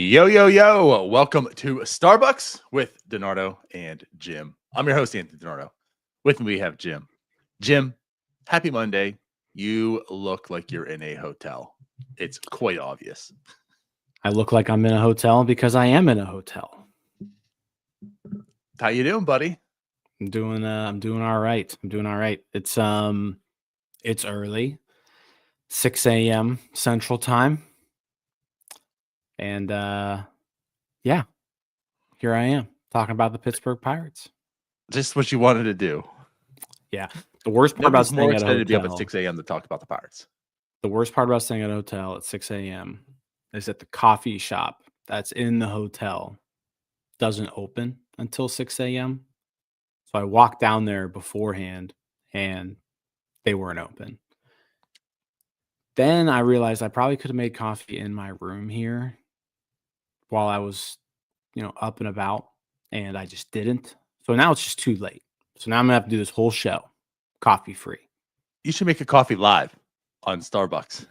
Yo, yo, yo. Welcome to Starbucks with Donardo and Jim. I'm your host, Anthony Donardo. With me, we have Jim. Jim, happy Monday. You look like you're in a hotel. It's quite obvious. I look like I'm in a hotel because I am in a hotel. How you doing, buddy? I'm doing all right. It's early, 6 a.m. Central Time. And yeah, here I am talking about the Pittsburgh Pirates. Just what you wanted to do. Yeah. The worst part Nobody's about more staying at a excited to be up hotel. at 6 a.m. to talk about the Pirates. The worst part about staying at a hotel at 6 a.m. is that the coffee shop that's in the hotel doesn't open until 6 a.m. So I walked down there beforehand and they weren't open. Then I realized I probably could have made coffee in my room here while I was, up and about, and I just didn't. So now it's just too late. So now I'm gonna have to do this whole show coffee free. You should make a coffee live on Starbucks.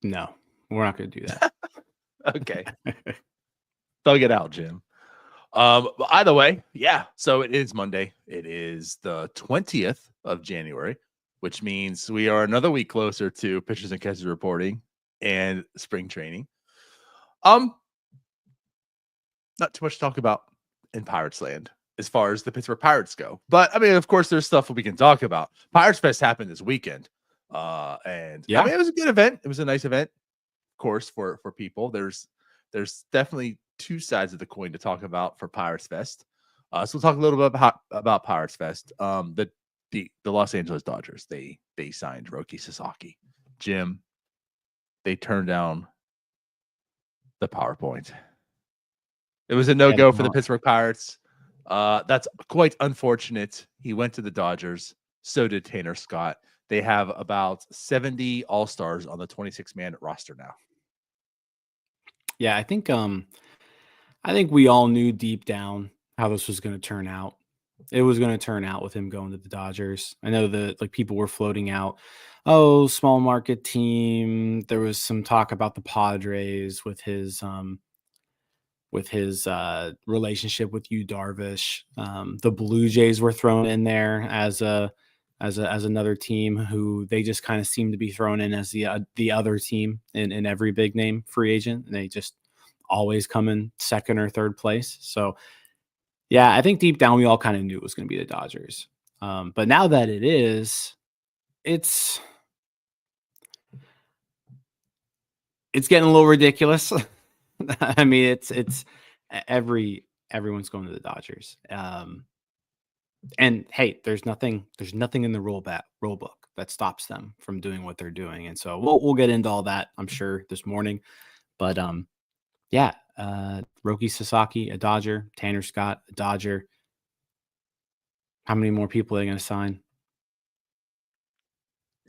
No, we're not gonna do that. Okay. Thug it out, Jim. But either way, yeah. So it is Monday. It is the 20th of January, which means we are another week closer to pitchers and catchers reporting and spring training. Not too much to talk about in Pirates land as far as the Pittsburgh Pirates go. But I mean, of course, there's stuff we can talk about. PIratesFest happened this weekend. And yeah, I mean, it was a good event. It was a nice event, of course, for people. There's definitely two sides of the coin to talk about for PIratesFest. So we'll talk a little bit about PIratesFest. The Los Angeles Dodgers, they signed Roki Sasaki. Jim, they turned down the PowerPoint. It was a no-go for the Pittsburgh Pirates. That's quite unfortunate. He went to the Dodgers. So did Tanner Scott. They have about 70 All-Stars on the 26-man roster now. Yeah, I think we all knew deep down how this was going to turn out. It was going to turn out with him going to the Dodgers. I know that people were floating out, small market team. There was some talk about the Padres with his relationship with Yu Darvish. The Blue Jays were thrown in there as another team who they just kind of seem to be thrown in as the other team in every big name free agent, and they just always come in second or third place. So yeah, I think deep down we all kind of knew it was going to be the Dodgers. But now that it is, it's getting a little ridiculous. I mean, it's everyone's going to the Dodgers. And hey, there's nothing in the rule book that stops them from doing what they're doing. And so we'll get into all that, I'm sure, this morning. But yeah, Roki Sasaki, a Dodger, Tanner Scott, a Dodger. How many more people are they going to sign?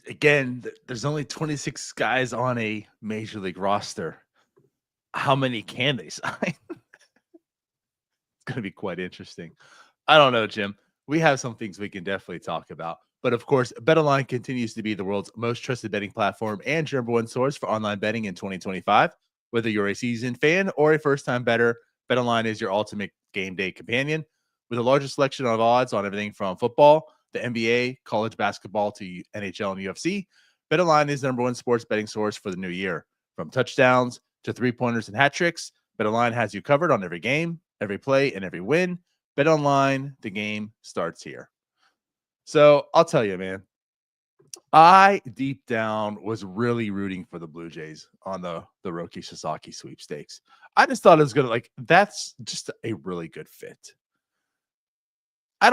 Again, there's only 26 guys on a major league roster. How many can they sign? It's going to be quite interesting. I don't know, Jim. We have some things we can definitely talk about. But of course, BetOnline continues to be the world's most trusted betting platform and your number one source for online betting in 2025. Whether you're a seasoned fan or a first-time bettor, BetOnline is your ultimate game day companion. With the largest selection of odds on everything from football, the NBA, college basketball to NHL and UFC, BetOnline is the number one sports betting source for the new year. From touchdowns to three-pointers and hat tricks, BetOnline has you covered on every game, every play, and every win. BetOnline, the game starts here. So I'll tell you, man, I deep down was really rooting for the Blue Jays on the Roki Sasaki sweepstakes. I just thought it was going to that's just a really good fit. I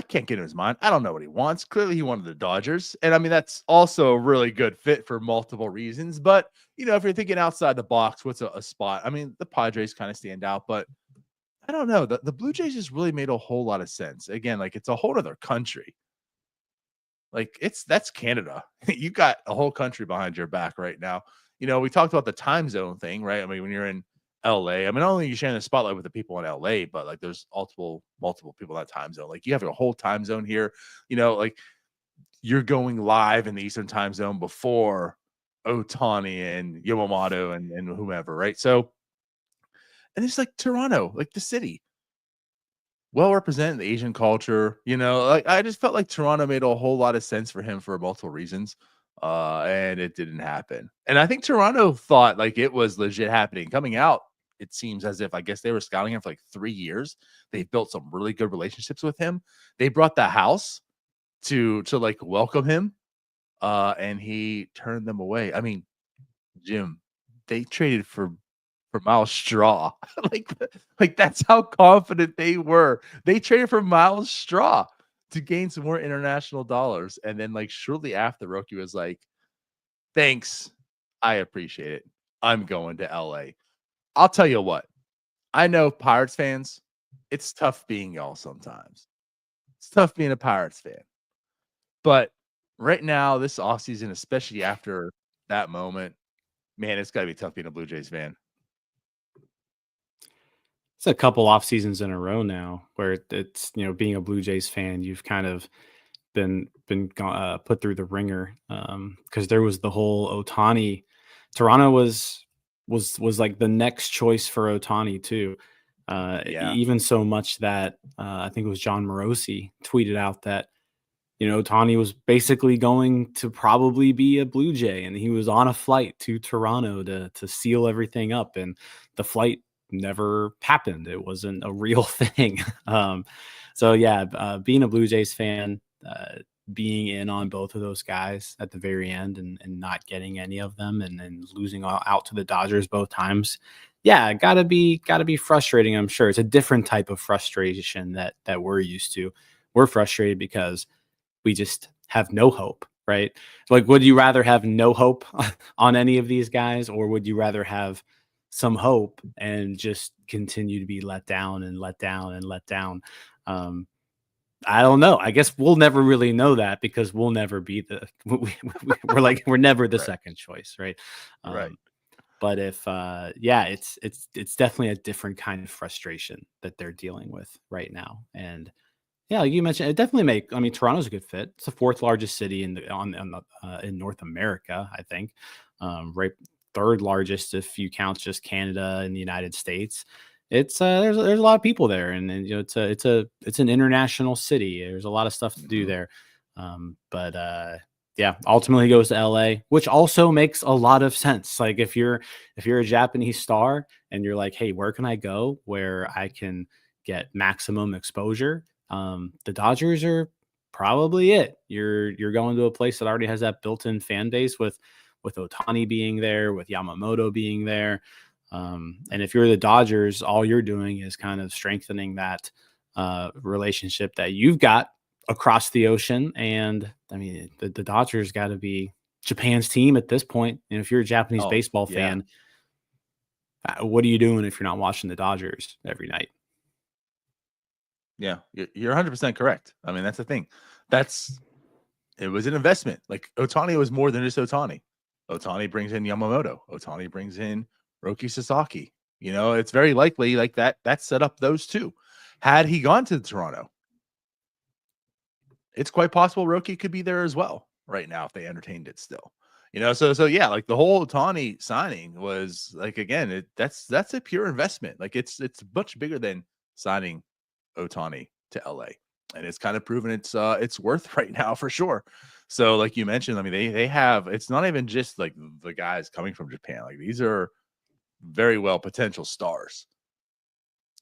can't get in his mind. I don't know what he wants. Clearly he wanted the Dodgers. And I mean, that's also a really good fit for multiple reasons. But, if you're thinking outside the box, what's a spot? I mean, the Padres kind of stand out, but I don't know. The Blue Jays just really made a whole lot of sense. Again, it's a whole other country. That's Canada. You got a whole country behind your back right now. We talked about the time zone thing, right? I mean, when you're in LA, I mean, not only are you sharing the spotlight with the people in LA, but there's multiple people in that time zone. You have a whole time zone here, you're going live in the Eastern time zone before Ohtani and Yamamoto and whomever, right? So, and it's like Toronto, like the city, well represented the Asian culture. Like I just felt like Toronto made a whole lot of sense for him for multiple reasons. And it didn't happen. And I think Toronto thought like it was legit happening. Coming out, it seems as if I guess they were scouting him for like 3 years. They've built some really good relationships with him. They brought the house to like welcome him. And he turned them away. I mean, Jim, they traded for Miles Straw. like, like that's how confident they were. They traded for Miles Straw to gain some more international dollars. And then, like, shortly after, Roki was like, thanks. I appreciate it. I'm going to LA. I'll tell you what, I know Pirates fans, it's tough being y'all sometimes. It's tough being a Pirates fan. But right now, this offseason, especially after that moment, man, it's got to be tough being a Blue Jays fan. It's a couple off seasons in a row now where it's, being a Blue Jays fan, you've kind of been put through the ringer, because there was the whole Ohtani. Toronto was like the next choice for Ohtani too. Even so much that I think it was John Morosi tweeted out that Ohtani was basically going to probably be a Blue Jay, and he was on a flight to Toronto to seal everything up, and the flight never happened. It wasn't a real thing. So yeah, being a Blue Jays fan, being in on both of those guys at the very end and not getting any of them, and then losing out to the Dodgers both times. Yeah, gotta be frustrating. I'm sure it's a different type of frustration that we're used to. We're frustrated because we just have no hope, right? Like, would you rather have no hope on any of these guys, or would you rather have some hope and just continue to be let down and let down and let down? I don't know. I guess we'll never really know that because we'll never be we're never the Right. second choice, right? Right. But if it's definitely a different kind of frustration that they're dealing with right now. And yeah, like you mentioned, it definitely I mean, Toronto's a good fit. It's the fourth largest city in North America, I think. Right, third largest if you count just Canada and the United States. It's there's a lot of people there, and it's an international city. There's a lot of stuff to do there. But yeah, ultimately goes to LA, which also makes a lot of sense. Like if you're a Japanese star and you're like, hey, where can I go where I can get maximum exposure? The Dodgers are probably it. You're going to a place that already has that built-in fan base with Ohtani being there, with Yamamoto being there. And if you're the Dodgers, all you're doing is kind of strengthening that relationship that you've got across the ocean. And I mean, the Dodgers got to be Japan's team at this point. And if you're a Japanese baseball fan, what are you doing if you're not watching the Dodgers every night? Yeah, you're 100% correct. I mean, that's the thing. It was an investment. Like Ohtani was more than just Ohtani. Ohtani brings in Yamamoto. Ohtani brings in Roki Sasaki. It's very likely like that set up those two. Had he gone to Toronto, it's quite possible Roki could be there as well right now if they entertained it still. So yeah, like the whole Ohtani signing was like, again, that's a pure investment. Like it's much bigger than signing Ohtani to LA. And it's kind of proven its worth right now for sure. So like you mentioned, I mean, they have, it's not even just like the guys coming from Japan. Like these are very well potential stars.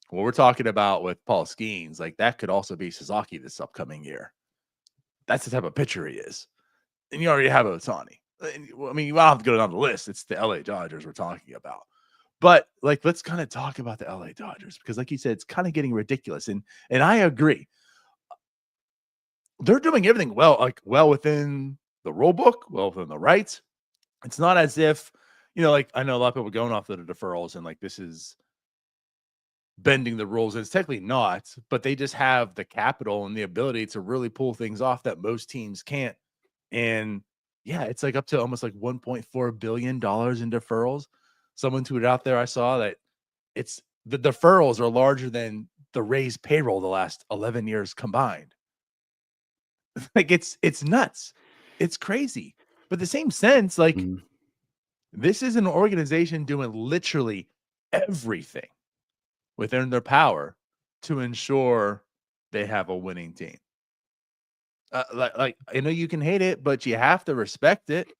What we're talking about with Paul Skeens, like that could also be Sasaki this upcoming year. That's the type of pitcher he is. And you already have Ohtani. I mean, you don't have to go down the list. It's the LA Dodgers we're talking about. But like, let's kind of talk about the LA Dodgers because, like you said, it's kind of getting ridiculous. And I agree. They're doing everything well within the rule book, well within the rights. It's not as if, like I know a lot of people going off the deferrals and like this is bending the rules. It's technically not, but they just have the capital and the ability to really pull things off that most teams can't. And yeah, it's like up to almost like $1.4 billion in deferrals. Someone tweeted out there, I saw that it's the deferrals are larger than the raised payroll the last 11 years combined. Like it's nuts. It's crazy. But the same sense, like This is an organization doing literally everything within their power to ensure they have a winning team. Like I know you can hate it, but you have to respect it.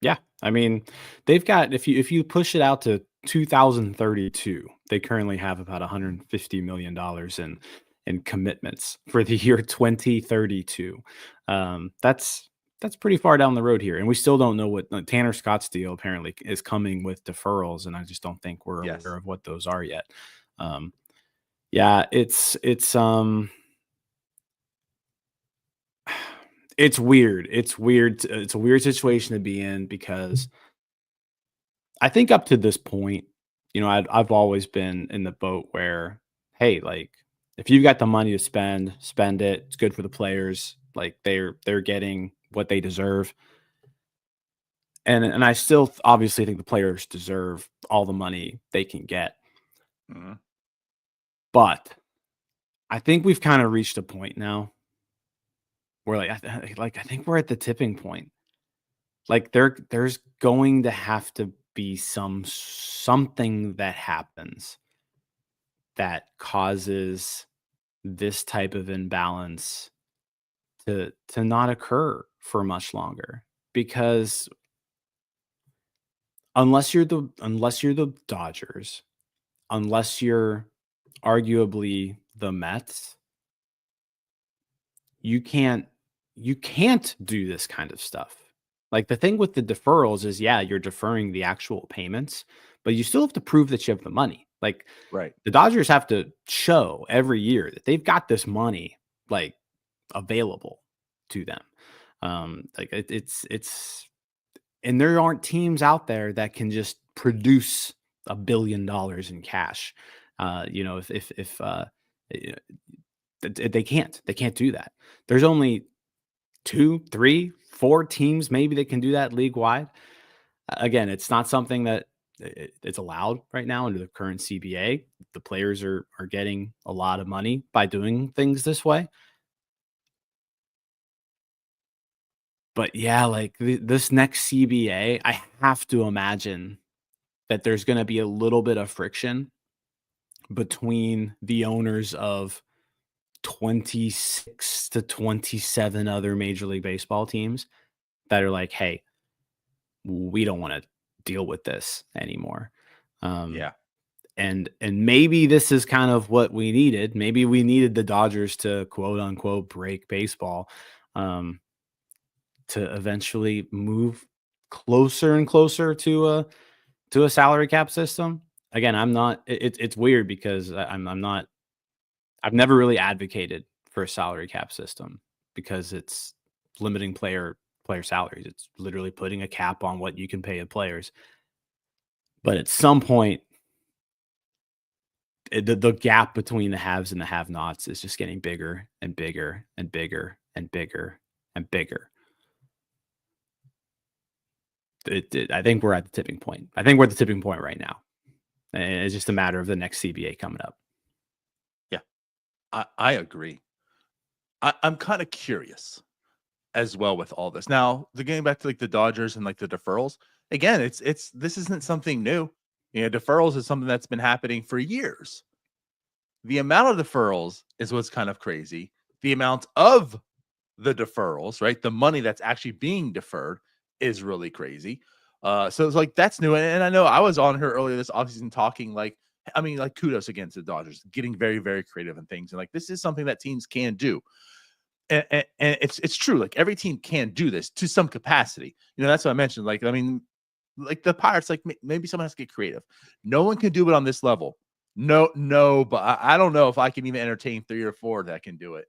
Yeah, I mean, they've got if you push it out to 2032, they currently have about $150 million in commitments for the year 2032. That's pretty far down the road here, and we still don't know what Tanner Scott's deal apparently is coming with deferrals, and I just don't think we're Yes. aware of what those are yet. Yeah, it's weird. It's weird. It's a weird situation to be in because I think up to this point, I've always been in the boat where, hey, like if you've got the money to spend it. It's good for the players. Like they're getting what they deserve. And I still obviously think the players deserve all the money they can get. Mhm. But I think we've kind of reached a point now where I think we're at the tipping point. Like there's going to have to be something that happens that causes this type of imbalance to not occur for much longer, because unless you're the Dodgers, unless you're arguably the Mets, you can't do this kind of stuff. Like the thing with the deferrals is, yeah, you're deferring the actual payments, but you still have to prove that you have the money. Like Right. the Dodgers have to show every year that they've got this money like available to them. Like it's and there aren't teams out there that can just produce $1 billion in cash. If they can't do that. There's only 2, 3, 4 teams maybe that can do that league wide. Again, it's not something that it's allowed right now under the current CBA. The players are getting a lot of money by doing things this way. But yeah, like this next CBA, I have to imagine that there's going to be a little bit of friction between the owners of 26 to 27 other Major League Baseball teams that are like, hey, we don't want to deal with this anymore. Yeah. And maybe this is kind of what we needed. Maybe we needed the Dodgers to quote unquote break baseball to eventually move closer and closer to a salary cap system. Again, I'm not. It's weird because I'm not. I've never really advocated for a salary cap system because it's limiting player salaries. It's literally putting a cap on what you can pay the players. But at some point, the gap between the haves and the have-nots is just getting bigger and bigger and bigger and bigger and bigger. I think we're at the tipping point. I think we're at the tipping point right now. And it's just a matter of the next CBA coming up. Yeah. I agree. I'm kind of curious as well with all this. Now, getting back to like the Dodgers and like the deferrals, again, it's this isn't something new. Deferrals is something that's been happening for years. The amount of deferrals is what's kind of crazy. The amount of the deferrals, right? The money that's actually being deferred is really crazy. So it's like that's new. And I know I was on here earlier this offseason talking like, I mean, like kudos against the Dodgers, getting very, very creative and things. And like this is something that teams can do. And it's true. Like every team can do this to some capacity. That's what I mentioned. Like, I mean, like the Pirates, like maybe someone has to get creative. No one can do it on this level. No, but I don't know if I can even entertain 3 or 4 that can do it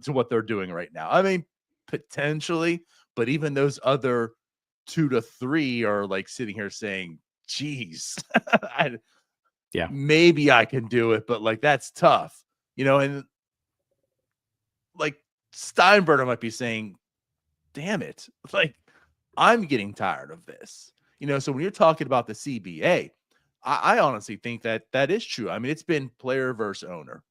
to what they're doing right now. I mean, potentially, but even those other 2 to 3 are like sitting here saying, geez, Yeah. maybe I can do it, but like that's tough, and like Steinbrenner might be saying, damn it, like I'm getting tired of this. So when you're talking about the CBA, I honestly think that is true. I mean, it's been player versus owner.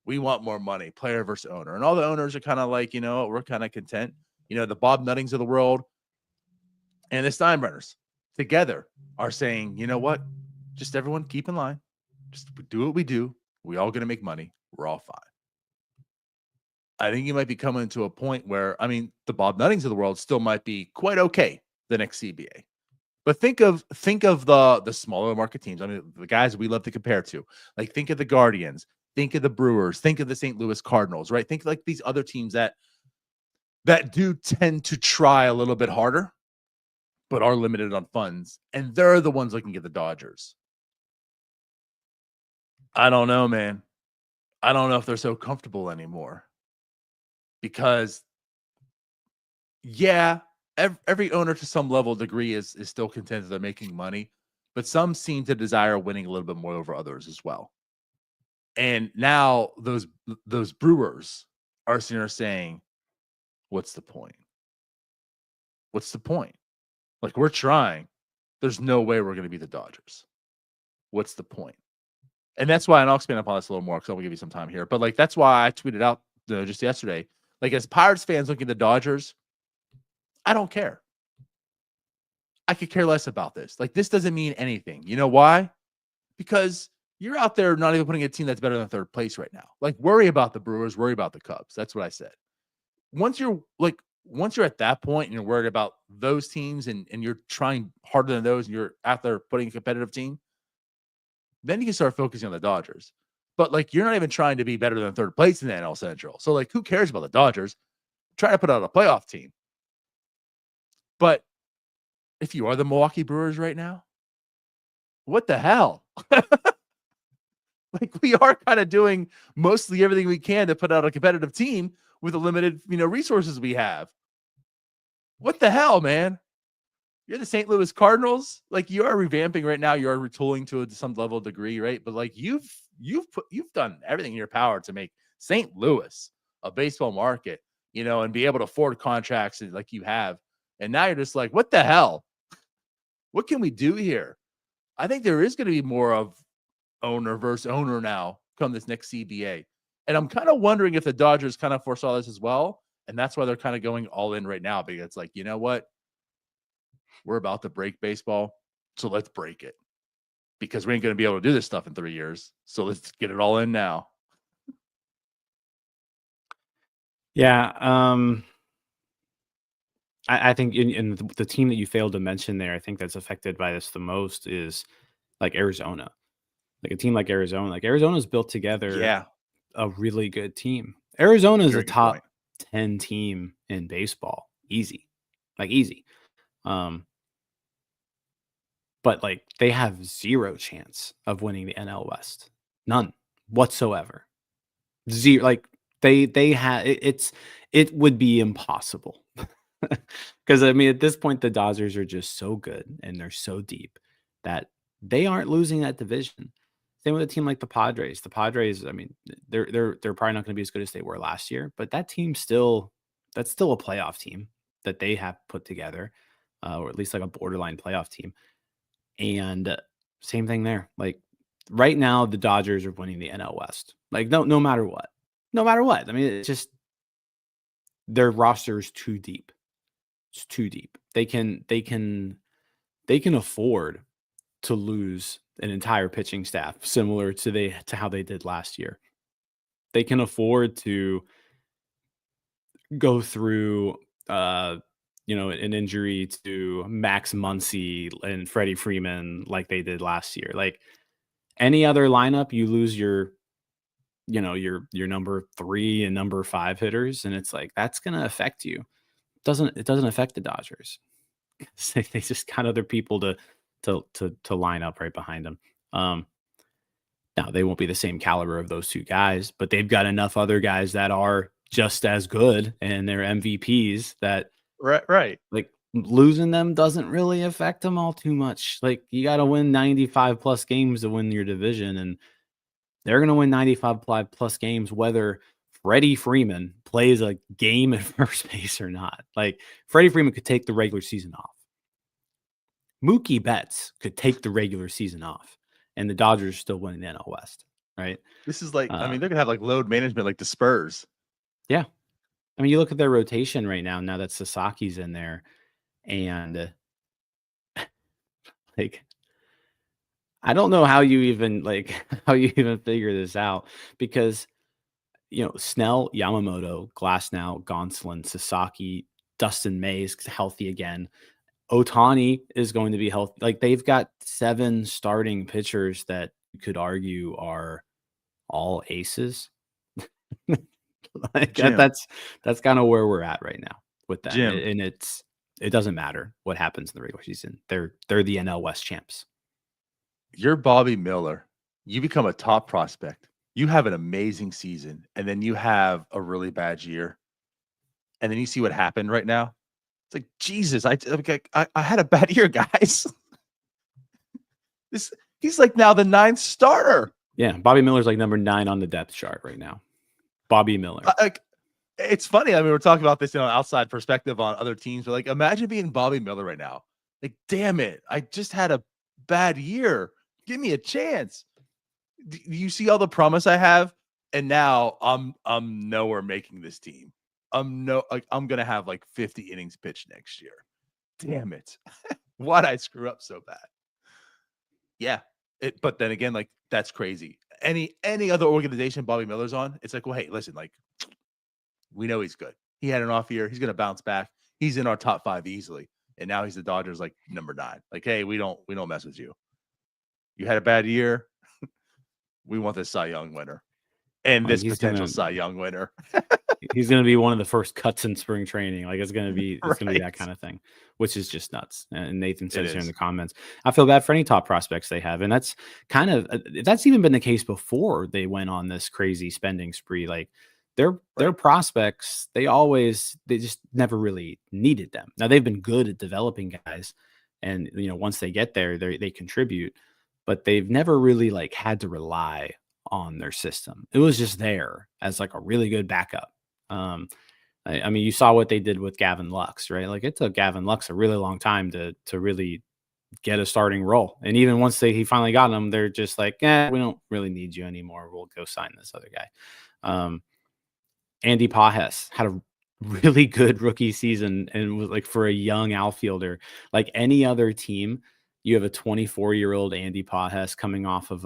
We want more money, player versus owner. And all the owners are kind of like, we're kind of content. The Bob Nuttings of the world, and the Steinbrenners together are saying, you know what? Just everyone keep in line. Just do what we do. We all going to make money. We're all fine. I think you might be coming to a point where, I mean, the Bob Nuttings of the world still might be quite okay the next CBA. But think of the smaller market teams. I mean, the guys we love to compare to. Like, think of the Guardians, think of the Brewers, think of the St. Louis Cardinals, right? Think like these other teams that do tend to try a little bit harder, but are limited on funds, and they're the ones looking at the Dodgers. I don't know, man. I don't know if they're so comfortable anymore. Because, yeah, every owner to some level degree is still content that they're making money, but some seem to desire winning a little bit more over others as well. And now those Brewers are sitting there saying, "What's the point? What's the point? Like, we're trying. There's no way we're going to be the Dodgers. What's the point?" And that's why, and I'll expand upon this a little more because I'm gonna give you some time here. But like, that's why I tweeted out just yesterday. Like, as Pirates fans looking at the Dodgers, I don't care. I could care less about this. Like, this doesn't mean anything. You know why? Because you're out there not even putting a team that's better than third place right now. Like, worry about the Brewers, worry about the Cubs. That's what I said. Once you're at that point and you're worried about those teams and you're trying harder than those and you're out there putting a competitive team, then you can start focusing on the Dodgers. But like, you're not even trying to be better than third place in the NL Central. So like, who cares about the Dodgers? Try to put out a playoff team. But if you are the Milwaukee Brewers right now, what the hell? Like, we are kind of doing mostly everything we can to put out a competitive team with the limited, resources we have. What the hell, man? You're the St. Louis Cardinals. Like, you are revamping right now. You are retooling to some level of degree, right? But like, you've done everything in your power to make St. Louis a baseball market, and be able to afford contracts like you have. And now you're just like, what the hell? What can we do here? I think there is going to be more of owner versus owner now come this next CBA. And I'm kind of wondering if the Dodgers kind of foresaw this as well. And that's why they're kind of going all in right now, because it's like, you know what? We're about to break baseball, so let's break it. Because we ain't going to be able to do this stuff in 3 years. So let's get it all in now. Yeah. I think in the team that you failed to mention there, I think that's affected by this the most is like Arizona. Like a team like Arizona. Like, Arizona's built together a really good team. Arizona is a top 10 team in baseball. Easy. Like, easy. But like, they have zero chance of winning the NL West. None whatsoever. Zero. Like, they have it would be impossible. Because I mean, at this point, the Dodgers are just so good and they're so deep that they aren't losing that division. Same with a team like the Padres. The Padres, I mean, they're probably not going to be as good as they were last year, but that's still a playoff team that they have put together, or at least like a borderline playoff team. And same thing there. Like, right now, the Dodgers are winning the NL West. Like, no matter what. I mean, it's just their roster is too deep. It's too deep. They can afford to lose an entire pitching staff similar to how they did last year. They can afford to go through an injury to Max Muncy and Freddie Freeman like they did last year. Like, any other lineup, you lose your number 3 and number 5 hitters, and it's like, that's going to affect you. It doesn't affect the Dodgers. They just got other people to line up right behind them. Now, they won't be the same caliber of those two guys, but they've got enough other guys that are just as good and they're MVPs that right. Like, losing them doesn't really affect them all too much. Like, you got to win 95 plus games to win your division, and they're going to win 95 plus games whether Freddie Freeman plays a game at first base or not. Like, Freddie Freeman could take the regular season off. Mookie Betts could take the regular season off, and the Dodgers are still winning the NL West, right? This is like, I mean, they're going to have like load management like the Spurs. Yeah. I mean, you look at their rotation right now that Sasaki's in there, and Like, I don't know how you even figure this out, because Snell, Yamamoto, Glasnow, Gonsolin, Sasaki, Dustin May is healthy again. Ohtani is going to be healthy. Like, they've got 7 starting pitchers that you could argue are all aces. Like, Jim, that's kind of where we're at right now with them. Jim, And it doesn't matter what happens in the regular season. They're the NL West champs. you're Bobby Miller. You become a top prospect. You have an amazing season, and then you have a really bad year. And then you see what happened right now. It's like, Jesus, I had a bad year, guys. He's like now the 9th starter. Yeah, Bobby Miller's like number 9 on the depth chart right now. Bobby Miller. It's funny. I mean, we're talking about this in an outside perspective on other teams, but like, imagine being Bobby Miller right now. Like, damn it, I just had a bad year. Give me a chance. Do you see all the promise I have? And now I'm nowhere making this team. I'm gonna have like 50 innings pitched next year. Damn it. Why'd I screw up so bad? Yeah. But then again, like, that's crazy. Any other organization Bobby Miller's on, it's like, well, hey, listen, like, we know he's good. He had an off year. He's gonna bounce back. He's in our top 5 easily. And now he's the Dodgers like number 9. Like, hey, we don't mess with you. You had a bad year. We want this Cy Young winner. And this potential Cy Young winner. He's going to be one of the first cuts in spring training. Like, it's going to be that kind of thing, which is just nuts. And Nathan says here in the comments, I feel bad for any top prospects they have. And that's even been the case before they went on this crazy spending spree. Like, their prospects, they just never really needed them. Now, they've been good at developing guys, and once they get there, they contribute, but they've never really like had to rely on their system. It was just there as like a really good backup. I mean, you saw what they did with Gavin Lux, right? Like, it took Gavin Lux a really long time to really get a starting role. And even once he finally got him, they're just like, we don't really need you anymore. We'll go sign this other guy. Andy Pajes had a really good rookie season, and was like, for a young outfielder, like any other team, you have a 24-year-old Andy Pajes coming off of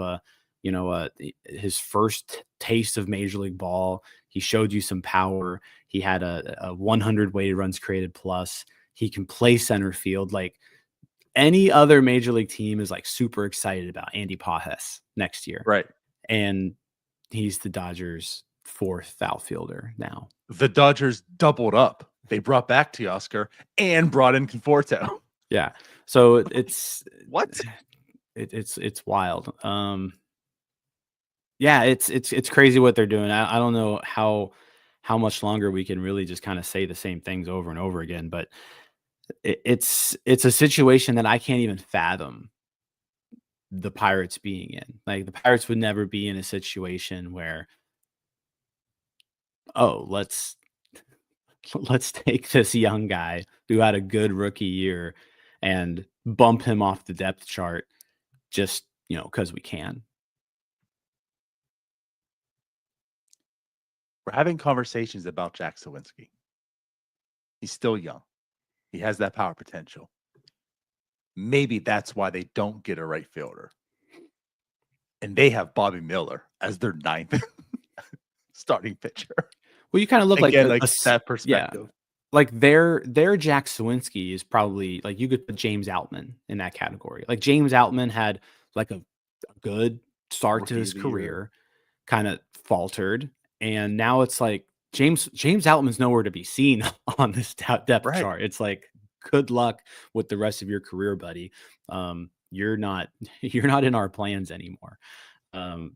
his first taste of Major League ball. He showed you some power. He had a 100 weighted runs created plus. He can play center field. Like, any other Major League team is like super excited about Andy Pajes next year. Right. And he's the Dodgers' 4th outfielder now. The Dodgers doubled up. They brought back Teoscar and brought in Conforto. Yeah. So it's what? It's wild. Yeah, it's crazy what they're doing. I don't know how much longer we can really just kind of say the same things over and over again, but it's a situation that I can't even fathom the Pirates being in. Like, the Pirates would never be in a situation where, let's take this young guy who had a good rookie year and bump him off the depth chart just, because we can. We're having conversations about Jack Sawinski. He's still young. He has that power potential. Maybe that's why they don't get a right fielder. And they have Bobby Miller as their 9th starting pitcher. Well, you kind of look Again, like that perspective. Yeah. Like, their Jack Sawinski is probably like, you could put James Outman in that category. Like, James Outman had like a good start to his career, kind of faltered, and now it's like James Outman's nowhere to be seen on this depth chart. It's like, good luck with the rest of your career, buddy. You're not in our plans anymore. James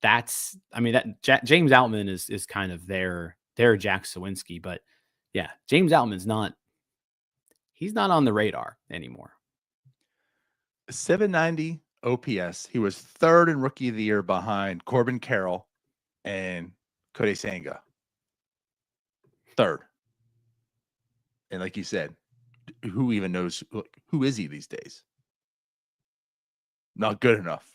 Outman is kind of their Jack Sawinski, but yeah, James Outman's he's not on the radar anymore. 790 OPS. He was 3rd in Rookie of the Year behind Corbin Carroll and Kodai Senga. 3rd. And like you said, who even knows who is he these days? Not good enough.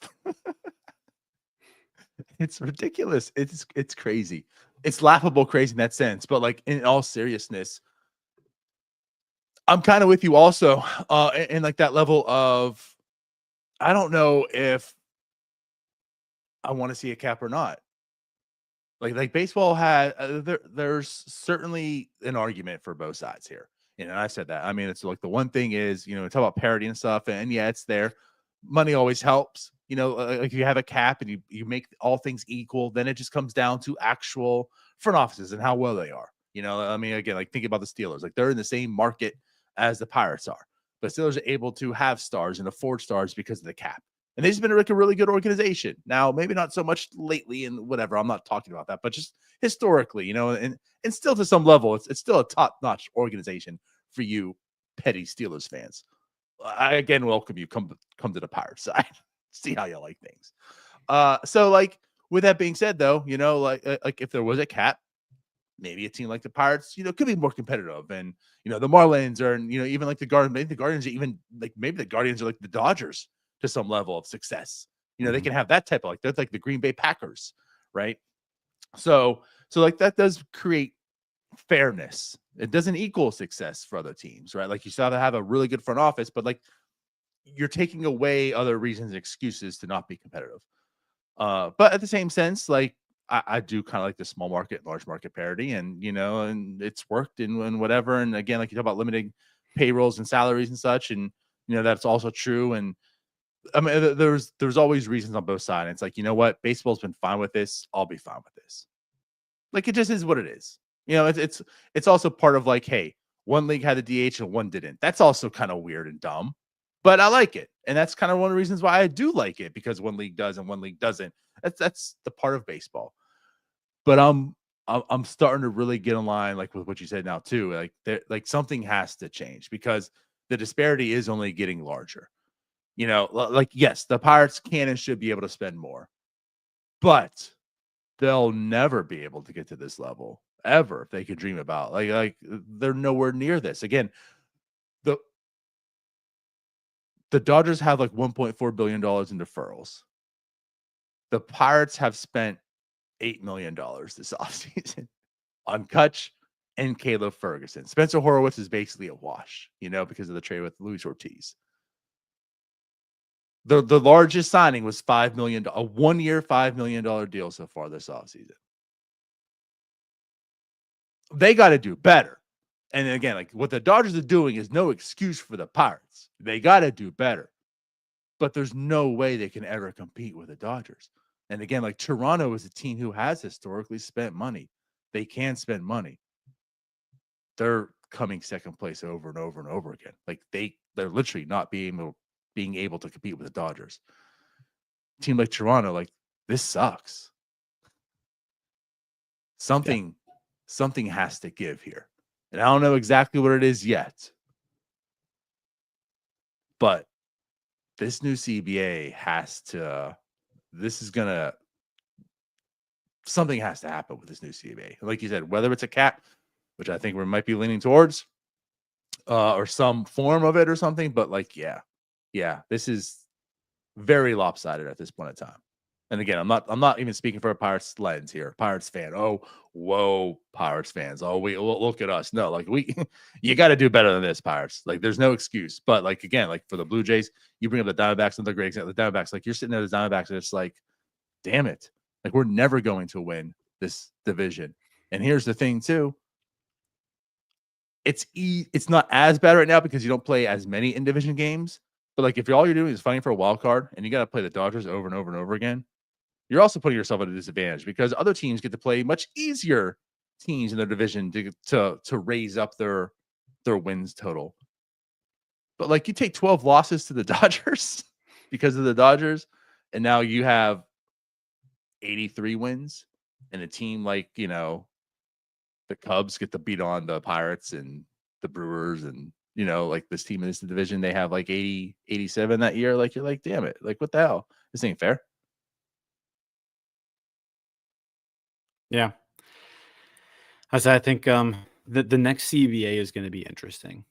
It's ridiculous. It's crazy. It's laughable crazy in that sense. But like, in all seriousness, I'm kind of with you also in like that level of I don't know if I want to see a cap or not. Like baseball had there's certainly an argument for both sides here. And I said that. I mean, it's like the one thing is, talk about parity and stuff, and yeah, it's there. Money always helps. Like if you have a cap and you make all things equal, then it just comes down to actual front offices and how well they are. I mean, again, like think about the Steelers. Like they're in the same market as the Pirates are, but Steelers are able to have stars and afford stars because of the cap. And they've been like a really good organization. Now, maybe not so much lately and whatever. I'm not talking about that, but just historically, and still to some level, it's still a top-notch organization for you petty Steelers fans. I again welcome you. Come to the Pirates side. See how you like things. So like with that being said, though, like if there was a cap, maybe a team like the Pirates, could be more competitive. And the Marlins are, even like the Guardians. Maybe the Guardians are even like maybe the Guardians are like the Dodgers to some level of success. They can have that type of that's like the Green Bay Packers, right? So like that does create fairness. It doesn't equal success for other teams, right? Like you still have to have a really good front office, but like you're taking away other reasons and excuses to not be competitive. But at the same sense, like I do kind of like the small market, large market parity, and and it's worked and whatever. And again, like you talk about limiting payrolls and salaries and such, and that's also true. And I mean, there's always reasons on both sides. It's like, what? Baseball's been fine with this. I'll be fine with this. Like, it just is what it is. It's also part of like, hey, one league had the DH and one didn't. That's also kind of weird and dumb, but I like it. And that's kind of one of the reasons why I do like it, because one league does and one league doesn't. That's the part of baseball. But I'm starting to really get in line, like with what you said now too. Like something has to change because the disparity is only getting larger. Like, yes, the Pirates can and should be able to spend more, but they'll never be able to get to this level ever if they could dream about. Like they're nowhere near this. Again, the Dodgers have like $1.4 billion in deferrals. The Pirates have spent $8 million this offseason on Kutch and Caleb Ferguson. Spencer Horowitz is basically a wash, because of the trade with Luis Ortiz. The largest signing was $5 million, a 1-year, $5 million deal so far this offseason. They got to do better. And again, like what the Dodgers are doing is no excuse for the Pirates. They got to do better. But there's no way they can ever compete with the Dodgers. And again, like Toronto is a team who has historically spent money. They can spend money. They're coming second place over and over and over again. Like they're literally not being able to compete with the Dodgers. A team like Toronto, like this sucks. Something has to give here. And I don't know exactly what it is yet. But this new CBA something has to happen with this new CBA. Like you said, whether it's a cap, which I think we might be leaning towards, or some form of it or something. But like, yeah, this is very lopsided at this point in time. And again, I'm not even speaking for a Pirates lens here. Pirates fan. Oh, whoa, Pirates fans. Oh, look at us. No, like you got to do better than this, Pirates. Like there's no excuse. But like again, like for the Blue Jays, you bring up the Diamondbacks, another great example. The Diamondbacks, like you're sitting there, the Diamondbacks, and it's like, damn it, like we're never going to win this division. And here's the thing too. It's not as bad right now because you don't play as many in division games. But like if all you're doing is fighting for a wild card and you got to play the Dodgers over and over and over again, you're also putting yourself at a disadvantage because other teams get to play much easier teams in their division to raise up their wins total. But like you take 12 losses to the Dodgers because of the Dodgers, and now you have 83 wins, and a team like, the Cubs get to beat on the Pirates and the Brewers, and like this team in this division, they have like 80, 87 that year. Like you're like, damn it, like what the hell? This ain't fair. Yeah. I think the next CBA is going to be interesting.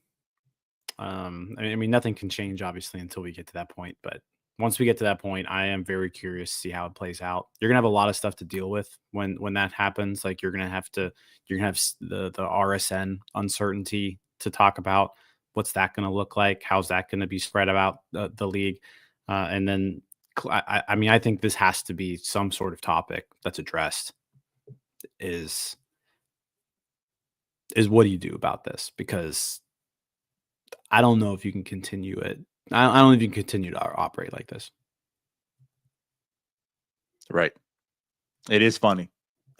I mean, nothing can change obviously until we get to that point, but once we get to that point, I am very curious to see how it plays out. You're gonna have a lot of stuff to deal with when that happens. Like you're gonna have the RSN uncertainty to talk about. What's that gonna look like? How's that gonna be spread about the league? And then, I mean, I think this has to be some sort of topic that's addressed. Is what do you do about this? Because I don't know if you can continue it. I don't know if you can continue to operate like this. Right. It is funny.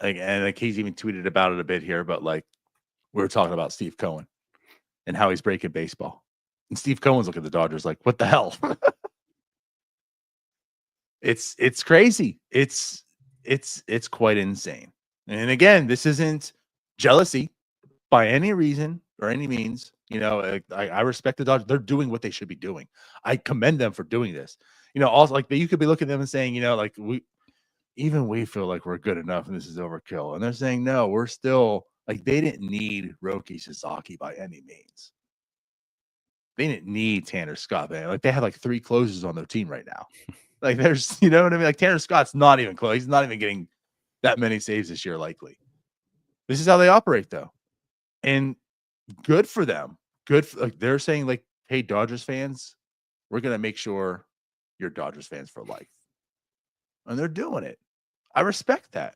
And he's even tweeted about it a bit here, but like we were talking about Steve Cohen and how he's breaking baseball. And Steve Cohen's looking at the Dodgers like, what the hell? It's crazy. It's quite insane. And again, this isn't jealousy by any reason or any means. You know, I respect the Dodgers. They're doing what they should be doing. I commend them for doing this. You know, also like you could be looking at them and saying, you know, like we feel like we're good enough and this is overkill. And they're saying, no, we're still like they didn't need Roki Sasaki by any means. They didn't need Tanner Scott, man. Like they have like 3 closers on their team right now. Like there's, you know what I mean? Like Tanner Scott's not even close. He's not even getting that many saves this year, likely. This is how they operate, though. And good for them. Good for, like they're saying, like, hey, Dodgers fans, we're gonna make sure you're Dodgers fans for life. And they're doing it. I respect that.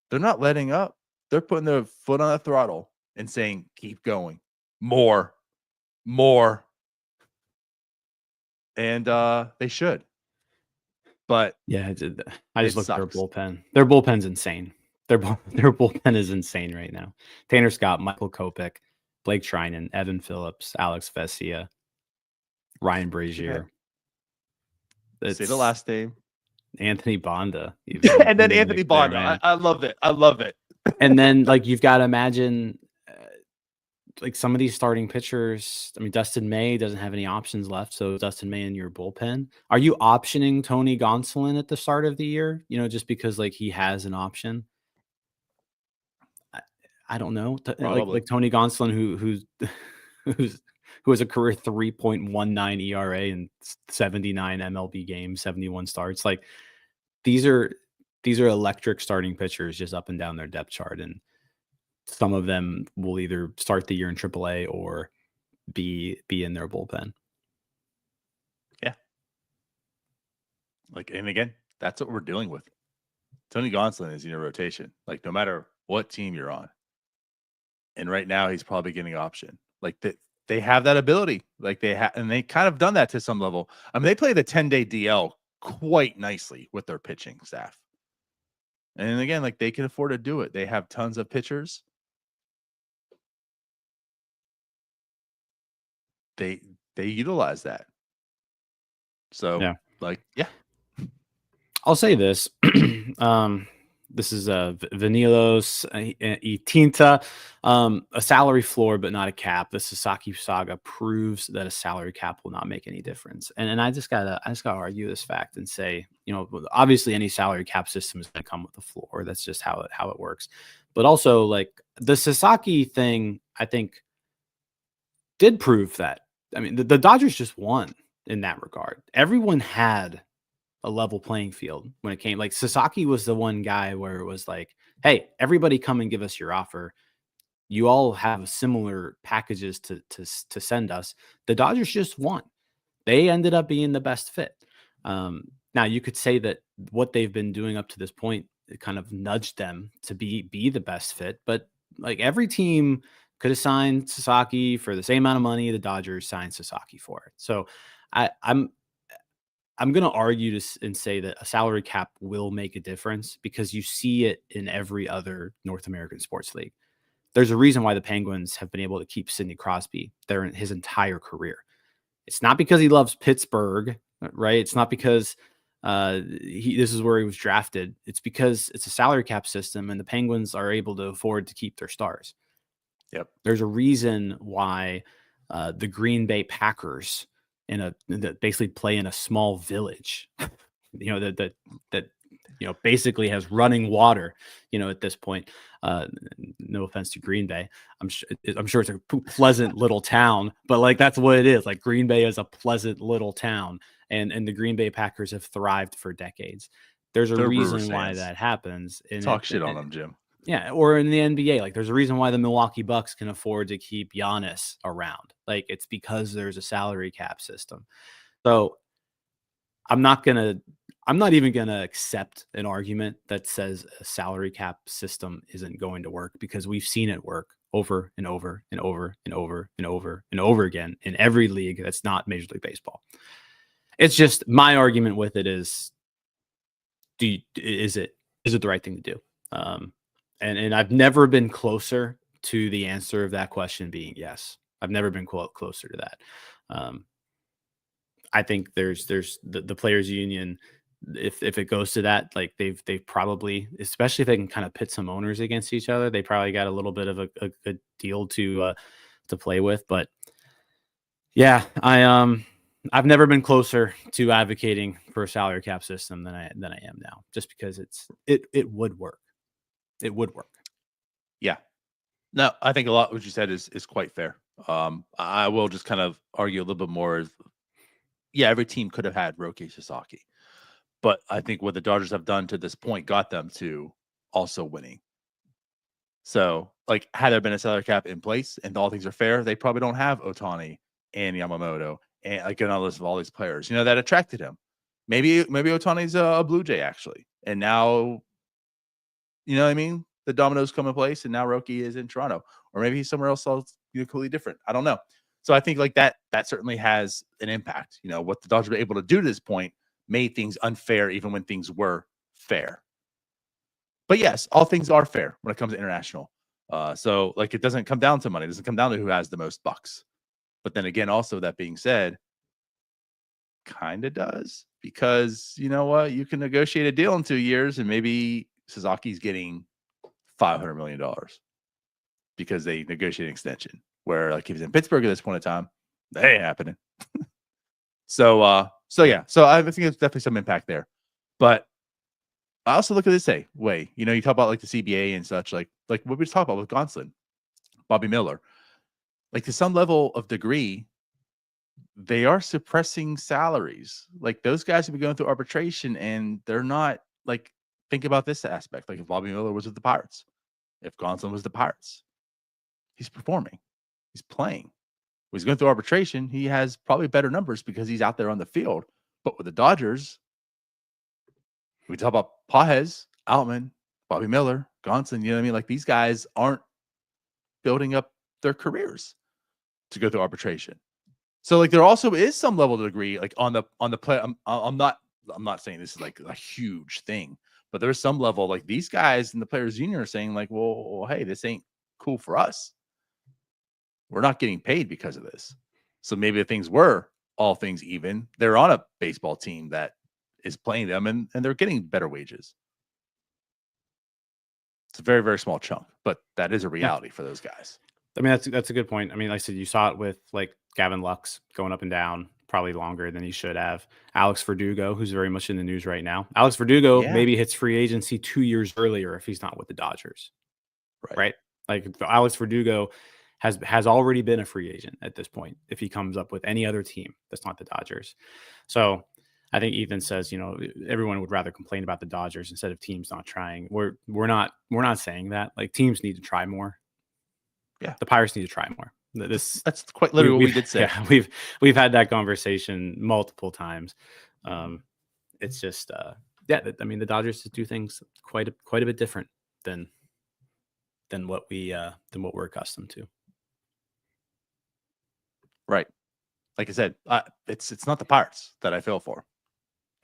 They're not letting up. They're putting their foot on the throttle and saying, keep going. More. And they should. But yeah, I just looked at their bullpen. Their bullpen's insane. Their bullpen is insane right now. Tanner Scott, Michael Kopech, Blake Trinan, Evan Phillips, Alex Vesia, Ryan Brazier. Say the last name. Anthony Bonda. And then Anthony Bonda. I love it. I love it. And then, like, you've got to imagine, like, some of these starting pitchers. I mean, Dustin May doesn't have any options left. So Dustin May in your bullpen. Are you optioning Tony Gonsolin at the start of the year? You know, just because, like, he has an option? I don't know. Like Tony Gonsolin, who has a career 3.19 ERA and 79 MLB games, 71 starts. Like these are electric starting pitchers just up and down their depth chart. And some of them will either start the year in AAA or be in their bullpen. Yeah. Like, and again, that's what we're dealing with. Tony Gonsolin is in your rotation. Like no matter what team you're on. And right now he's probably getting option. Like that. They have that ability, like they have, and they kind of done that to some level. I mean, they play the 10-day DL quite nicely with their pitching staff. And again, like they can afford to do it. They have tons of pitchers. They utilize that. So yeah, like, yeah. I'll say this. This is Vanilos y Tinta, a salary floor, but not a cap. The Sasaki saga proves that a salary cap will not make any difference. And I just gotta argue this fact and say, you know, obviously any salary cap system is going to come with a floor. That's just how it works. But also, like the Sasaki thing, I think did prove that. I mean, the Dodgers just won in that regard. Everyone had a level playing field when it came. Like Sasaki was the one guy where it was like, hey, everybody come and give us your offer. You all have similar packages to send us. The Dodgers just won. They ended up being the best fit. Now you could say that what they've been doing up to this point, it kind of nudged them to be the best fit, but like every team could have signed Sasaki for the same amount of money the Dodgers signed Sasaki for it. So I'm going to argue and say that a salary cap will make a difference because you see it in every other North American sports league. There's a reason why the Penguins have been able to keep Sidney Crosby there in his entire career. It's not because he loves Pittsburgh, right? It's not because this is where he was drafted. It's because it's a salary cap system and the Penguins are able to afford to keep their stars. Yep. There's a reason why the Green Bay Packers that basically play in a small village, you know, that you know basically has running water, you know, at this point. No offense to Green Bay, I'm sure it's a pleasant little town, but like that's what it is. Like Green Bay is a pleasant little town, and the Green Bay Packers have thrived for decades. There's a reason why that happens. Talk shit on them, Jim. Yeah, or in the NBA, like there's a reason why the Milwaukee Bucks can afford to keep Giannis around. Like it's because there's a salary cap system. So I'm not even gonna accept an argument that says a salary cap system isn't going to work, because we've seen it work over and over and over and over and over and over again in every league that's not Major League Baseball. It's just, my argument with it is, is it the right thing to do? And I've never been closer to the answer of that question being yes. I've never been closer to that. I think there's the players union. If it goes to that, like they've probably, especially if they can kind of pit some owners against each other, they probably got a little bit of a good deal to play with. But yeah, I've never been closer to advocating for a salary cap system than I am now, just because it would work. It would work. Yeah. No, I think a lot what you said is quite fair. I will just kind of argue a little bit more. Yeah, every team could have had Roki Sasaki, but I think what the Dodgers have done to this point got them to also winning. So, like, had there been a salary cap in place and all things are fair, they probably don't have Ohtani and Yamamoto and like on a list of all these players, that attracted him. Maybe Ohtani's a Blue Jay actually, and now, you know what I mean? The dominoes come in place, and now Roki is in Toronto, or maybe he's somewhere else completely different. I don't know. So I think like that certainly has an impact. What the Dodgers were able to do to this point made things unfair, even when things were fair. But yes, all things are fair when it comes to international. So like it doesn't come down to money. It doesn't come down to who has the most bucks. But then again, also that being said, kind of does, because you know what? You can negotiate a deal in 2 years, and maybe Suzuki's getting $500 million because they negotiate an extension. Where like he was in Pittsburgh at this point in time, that ain't happening. So yeah. So I think there's definitely some impact there. But I also look at this way. You talk about like the CBA and such, like what we just talked about with Gonsolin, Bobby Miller. Like to some level of degree, they are suppressing salaries. Like those guys have been going through arbitration, and they're not like, think about this aspect. Like if Bobby Miller was with the Pirates, if Gonsolin was the Pirates, he's performing. He's playing. When he's going through arbitration, he has probably better numbers because he's out there on the field. But with the Dodgers, we talk about Pages, Outman, Bobby Miller, Gonsolin, you know what I mean? Like these guys aren't building up their careers to go through arbitration. So like there also is some level of degree like on the play. I'm not saying this is like a huge thing, but there's some level like these guys in the players union are saying like, well, hey, this ain't cool for us. We're not getting paid because of this. So maybe if things were all things even, they're on a baseball team that is playing them and they're getting better wages. It's a very, very small chunk, but that is a reality for those guys. I mean, that's a good point. I mean, like I said, you saw it with like Gavin Lux going up and down probably longer than he should have. Alex Verdugo, who's very much in the news right now. Alex Verdugo maybe hits free agency 2 years earlier if he's not with the Dodgers. Right? Like Alex Verdugo has already been a free agent at this point if he comes up with any other team that's not the Dodgers. So I think Ethan says, everyone would rather complain about the Dodgers instead of teams not trying. We're not saying that. Like teams need to try more. Yeah, the Pirates need to try more. That's quite literally what we did say. Yeah, we've had that conversation multiple times. It's just I mean the Dodgers do things quite a bit different than what we're accustomed to. Right. Like I said, it's not the Pirates that I feel for.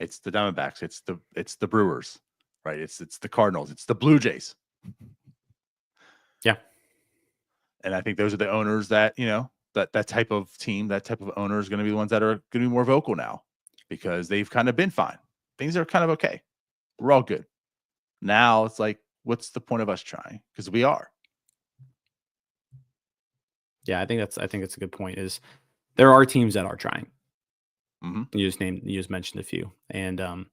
It's the Diamondbacks. It's the Brewers. Right. It's the Cardinals. It's the Blue Jays. Yeah. And I think those are the owners that, that type of team, that type of owner is going to be the ones that are going to be more vocal now because they've kind of been fine. Things are kind of okay. We're all good. Now it's like, what's the point of us trying? Because we are. Yeah, I think it's a good point. Is there are teams that are trying. Mm-hmm. You just mentioned a few, and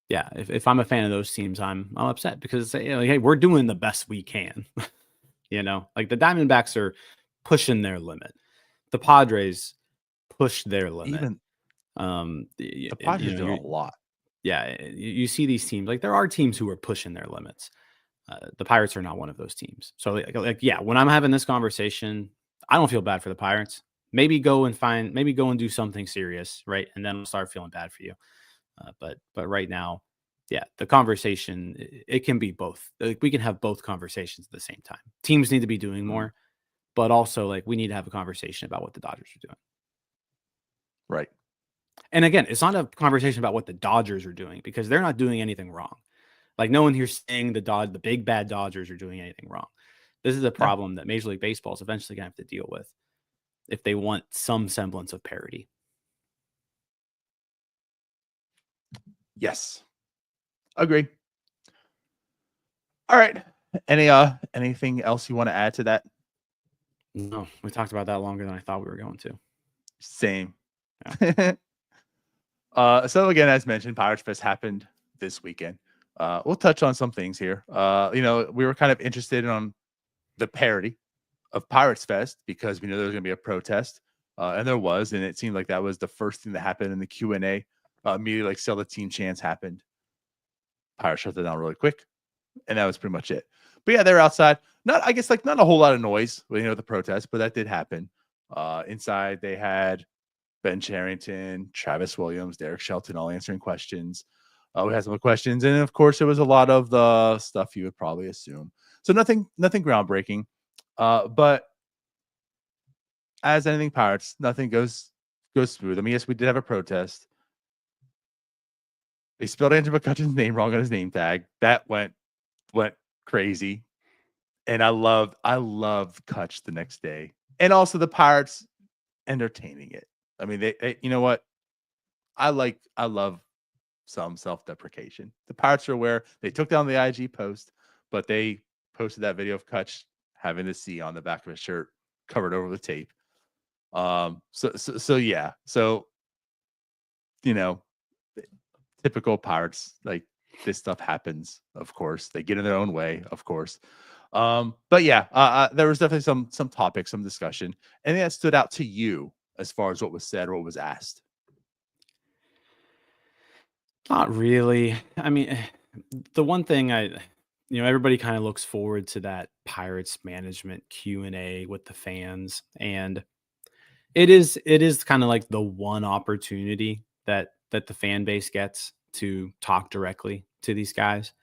yeah, if I'm a fan of those teams, I'm upset because hey, we're doing the best we can. Like the Diamondbacks are pushing their limit. The Padres push their limit. Even the Padres do a lot. Yeah, you see these teams like there are teams who are pushing their limits. The Pirates are not one of those teams. So like yeah, when I'm having this conversation, I don't feel bad for the Pirates. maybe go and do something serious, right? And then I'll start feeling bad for you. But right now, yeah, the conversation, it can be both. Like, we can have both conversations at the same time. Teams need to be doing more, but also like we need to have a conversation about what the Dodgers are doing. Right. And again, it's not a conversation about what the Dodgers are doing because they're not doing anything wrong. Like, no one here's saying the big bad Dodgers are doing anything wrong. This is a problem that Major League Baseball is eventually going to have to deal with if they want some semblance of parity. Yes. Agree. All right. Anything else you want to add to that? No, we talked about that longer than I thought we were going to. Same. Yeah. So again, as mentioned, PIratesFest happened this weekend. We'll touch on some things here. We were kind of interested on the parody of PIratesFest because we knew there was going to be a protest, and there was, and it seemed like that was the first thing that happened in the Q&A. Immediately, like, sell the team chance happened. Pirates shut it down really quick, and that was pretty much it. But yeah, they're outside. Not a whole lot of noise, the protest, but that did happen. Inside, they had Ben Cherington, Travis Williams, Derek Shelton, all answering questions. We had some questions, and of course, it was a lot of the stuff you would probably assume. So nothing groundbreaking. But as anything Pirates, nothing goes smooth. I mean, yes, we did have a protest. They spelled Andrew McCutchen's name wrong on his name tag. That went crazy. And I loved Kutch the next day. And also the Pirates entertaining it. I mean, they you know what? I love some self-deprecation. The Pirates are aware. They took down the IG post, but they posted that video of Kutch having the C on the back of his shirt covered over with tape. So yeah. So, typical Pirates, like, this stuff happens, of course. They get in their own way, of course. But yeah, there was definitely some topics, some discussion. Anything that stood out to you as far as what was said or what was asked? Not really. I mean, the one thing everybody kind of looks forward to that Pirates management Q&A with the fans, and it is kind of like the one opportunity that the fan base gets to talk directly to these guys.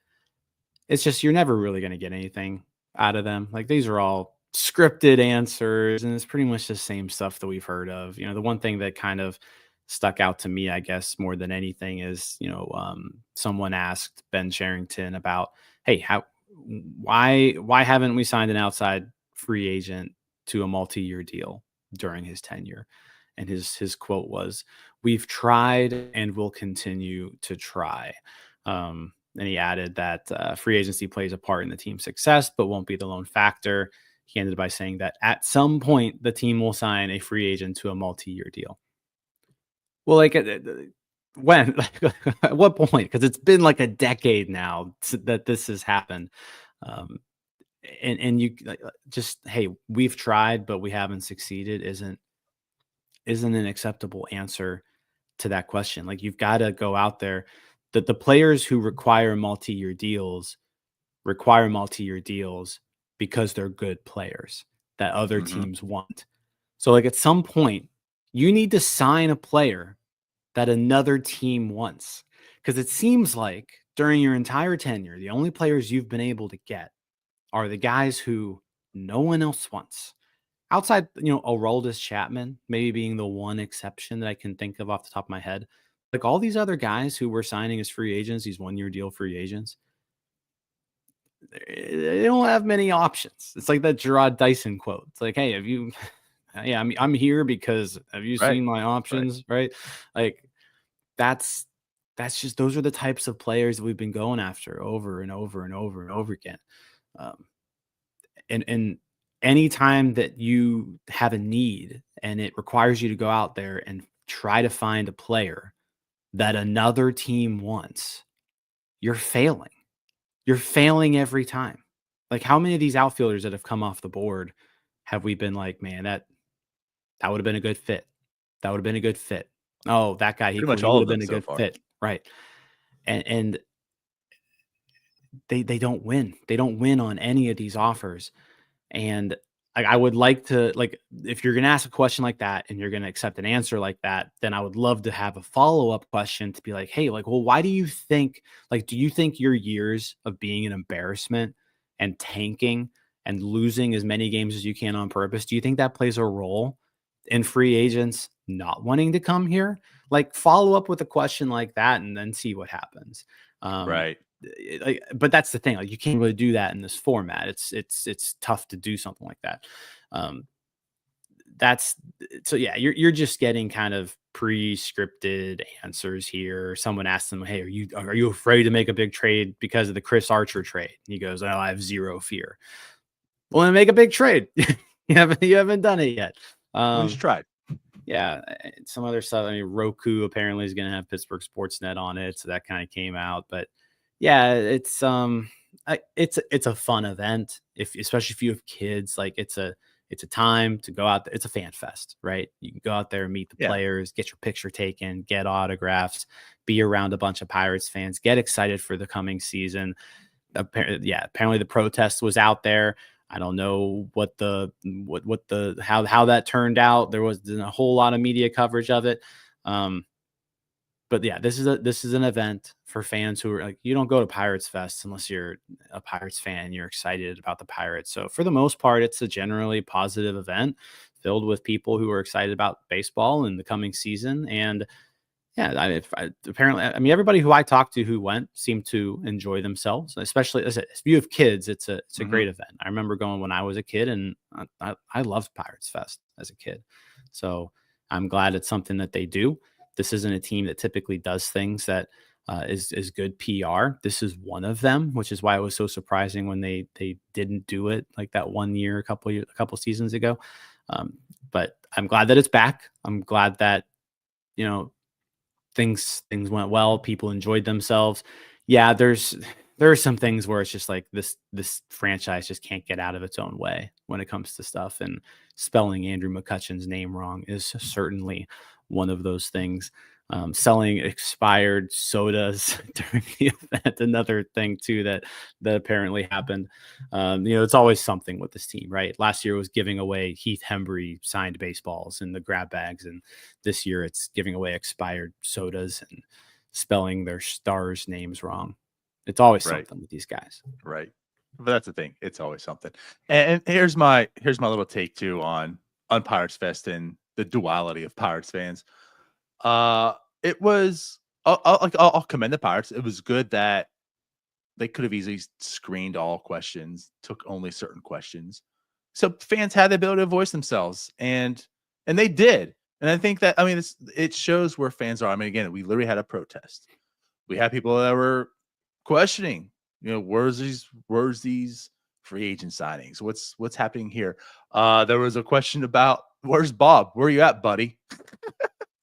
It's just, you're never really going to get anything out of them. Like, these are all scripted answers, and it's pretty much the same stuff that we've heard of. The one thing that kind of stuck out to me, I guess, more than anything is, someone asked Ben Cherington about, hey, why haven't we signed an outside free agent to a multi-year deal during his tenure? And his quote was, "We've tried and will continue to try." And he added that free agency plays a part in the team's success, but won't be the lone factor. He ended by saying that at some point, the team will sign a free agent to a multi-year deal. Well, like, when? At what point? Because it's been like a decade now that this has happened. And you just, hey, we've tried, but we haven't succeeded, isn't an acceptable answer to that question. Like, you've got to go out there. That the players who require multi-year deals because they're good players that other teams want. So, like, at some point, you need to sign a player that another team wants. Because it seems like during your entire tenure, the only players you've been able to get are the guys who no one else wants. Outside, Aroldis Chapman maybe being the one exception that I can think of off the top of my head. Like, all these other guys who were signing as free agents, these one-year deal free agents, they don't have many options. It's like that Gerard Dyson quote. It's like, hey, have you yeah, I'm here because have you seen my options? Right. Like, that's just, those are the types of players that we've been going after over and over and over and over again. And anytime that you have a need and it requires you to go out there and try to find a player that another team wants, you're failing. You're failing every time. Like, how many of these outfielders that have come off the board have we been like, man, that would have been a good fit. That would have been a good fit. Oh, that guy, he would have been a good fit. Right. And they don't win. They don't win on any of these offers. And I would like to, like, if you're going to ask a question like that and you're going to accept an answer like that, then I would love to have a follow-up question to be like, hey, like, well, why do you think, like, do you think your years of being an embarrassment and tanking and losing as many games as you can on purpose, do you think that plays a role in free agents not wanting to come here? Like, follow up with a question like that and then see what happens. Um, Right. but that's the thing. Like, you can't really do that in this format. It's tough to do something like that. Um, that's so yeah. You're just getting kind of pre-scripted answers here. Someone asks them, "Hey, are you afraid to make a big trade because of the Chris Archer trade?" And he goes, "Oh, I have zero fear." Well, then make a big trade. You haven't done it yet. At least Um, tried. yeah, some other stuff. I mean, Roku apparently is going to have Pittsburgh Sportsnet on it, so that kind of came out. But yeah, it's a fun event. Especially if you have kids, like it's a time to go out. It's a fan fest, right? You can go out there and meet the Yeah. players, get your picture taken, get autographs, be around a bunch of Pirates fans, get excited for the coming season. Apparently the protest was out there. I don't know how that turned out. There wasn't a whole lot of media coverage of it. But yeah, this is an event for fans who are like, you don't go to Pirates Fest unless you're a Pirates fan, you're excited about the Pirates. So for the most part, it's a generally positive event filled with people who are excited about baseball in the coming season. And yeah, apparently, I mean, everybody who I talked to who went seemed to enjoy themselves. Especially as if you have kids, it's a great event. I remember going when I was a kid, and I loved Pirates Fest as a kid. So I'm glad it's something that they do. This isn't a team that typically does things that is good PR. This is one of them, which is why it was so surprising when they didn't do it like that one year a couple seasons ago. But I'm glad that it's back. I'm glad that you know things went well. People enjoyed themselves. Yeah, there are some things where it's just like this franchise just can't get out of its own way when it comes to stuff. And spelling Andrew McCutchen's name wrong is certainly one of those things. Selling expired sodas during the event, another thing too that apparently happened. It's always something with this team, right? Last year was giving away Heath Hembry signed baseballs in the grab bags, and this year it's giving away expired sodas and spelling their stars' names wrong. It's always Right. something with these guys. Right. But that's the thing. It's always something. And here's my little take too on Pirates Fest and the duality of Pirates fans. It was I'll commend the Pirates. It was good that they could have easily screened all questions, took only certain questions. So fans had the ability to voice themselves, and they did. And I think that, I mean, it shows where fans are. I mean, again, we literally had a protest. We had people that were questioning, where's these free agent signings? What's happening here? There was a question about, where's Bob? Where are you at, buddy?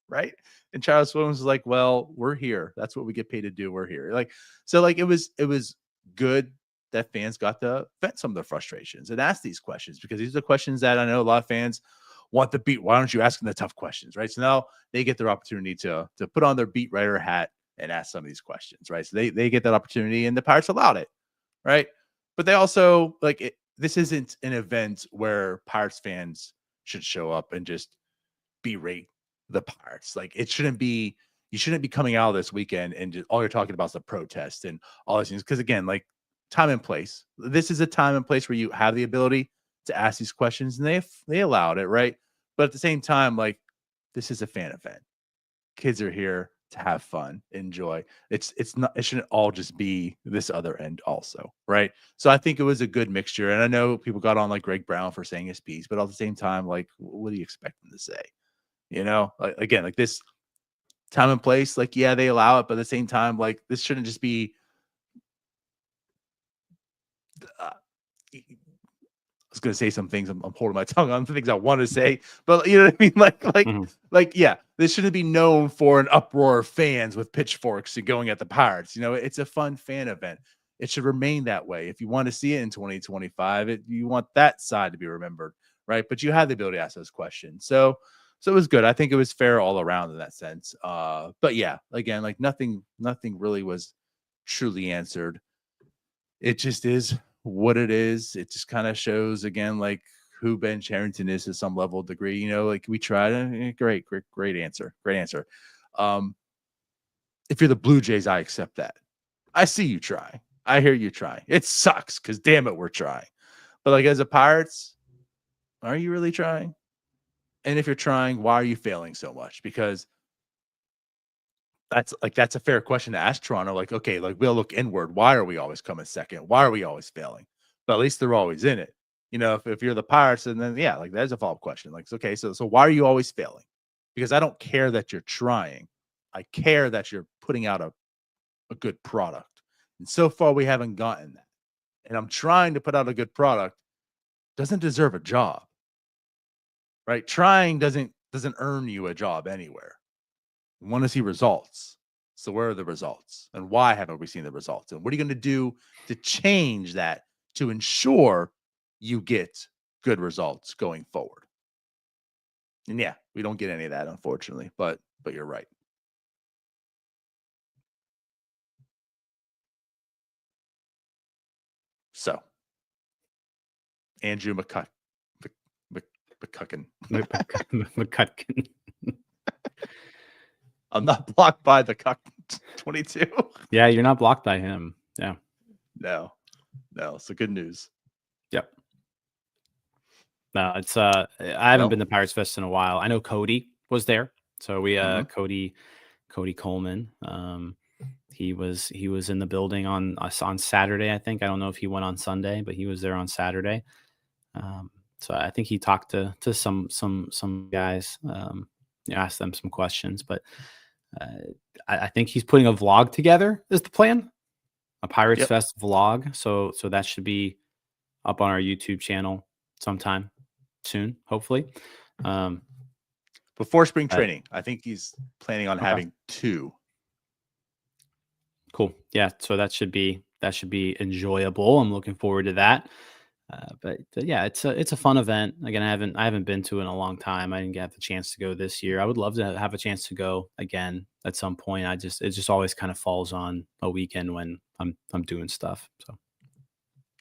Right? And Charles Williams was like, well, we're here. That's what we get paid to do. We're here. It was good that fans got to vent some of their frustrations and ask these questions, because these are questions that I know a lot of fans want to beat. Why don't you ask them the tough questions? Right. So now they get their opportunity to put on their beat writer hat and ask some of these questions. Right. So they get that opportunity, and the Pirates allowed it. Right. But they also, this isn't an event where Pirates fans should show up and just berate the Pirates. Like, you shouldn't be coming out of this weekend and just all you're talking about is the protest and all these things. Because again, like, time and place. This is a time and place where you have the ability to ask these questions, and they allowed it, right? But at the same time, like, this is a fan event. Kids are here to have fun, enjoy. It shouldn't all just be this other end also, right? So I think it was a good mixture. And I know people got on like Greg Brown for saying his piece, but at the same time, like, what do you expect them to say? Again, like, this time and place, like, yeah, they allow it, but at the same time, like, this shouldn't just be I was gonna say some things. I'm holding my tongue on the things I want to say, but you know what I mean? Yeah, this shouldn't be known for an uproar of fans with pitchforks and going at the Pirates. It's a fun fan event. It should remain that way. If you want to see it in 2025, you want that side to be remembered, right? But you have the ability to ask those questions. So it was good. I think it was fair all around in that sense. But yeah, again, like, nothing really was truly answered. It just is what it is. It just kind of shows, again, like, who Ben Cherington is to some level of degree. You know, like we try to. Great answer. Great answer. If you're the Blue Jays, I accept that. I see you try. I hear you try. It sucks because damn it, we're trying. But like as a Pirates, are you really trying? And if you're trying, why are you failing so much? Because that's a fair question to ask Toronto. Like, okay, like we'll look inward. Why are we always coming second? Why are we always failing? But at least they're always in it. You know, if you're the Pirates, and then yeah, like there's a follow-up question. Like, okay, so why are you always failing? Because I don't care that you're trying. I care that you're putting out a good product. And so far we haven't gotten that. And I'm trying to put out a good product. Doesn't deserve a job. Right? Trying doesn't earn you a job anywhere. We want to see results. So where are the results? And why haven't we seen the results? And what are you going to do to change that to ensure you get good results going forward? And yeah, we don't get any of that, unfortunately, but you're right. So Andrew McCutchen. McCutchen. I'm not blocked by the Cuck 22. Yeah, you're not blocked by him. Yeah. No. So good news. Yep. No, it's I haven't been to PIratesFest in a while. I know Cody was there. So we Cody Coleman. He was in the building on Saturday, I think. I don't know if he went on Sunday, but he was there on Saturday. So I think he talked to some guys, asked them some questions, but I think he's putting a vlog together is the plan, a PIratesFest vlog. So that should be up on our YouTube channel sometime soon, hopefully. Before spring training, I think he's planning on having 2. Cool. Yeah. So that should be enjoyable. I'm looking forward to that. But yeah, it's a fun event. Again, I haven't been to it in a long time. I didn't get the chance to go this year. I would love to have a chance to go again at some point. It just always kind of falls on a weekend when I'm doing stuff. So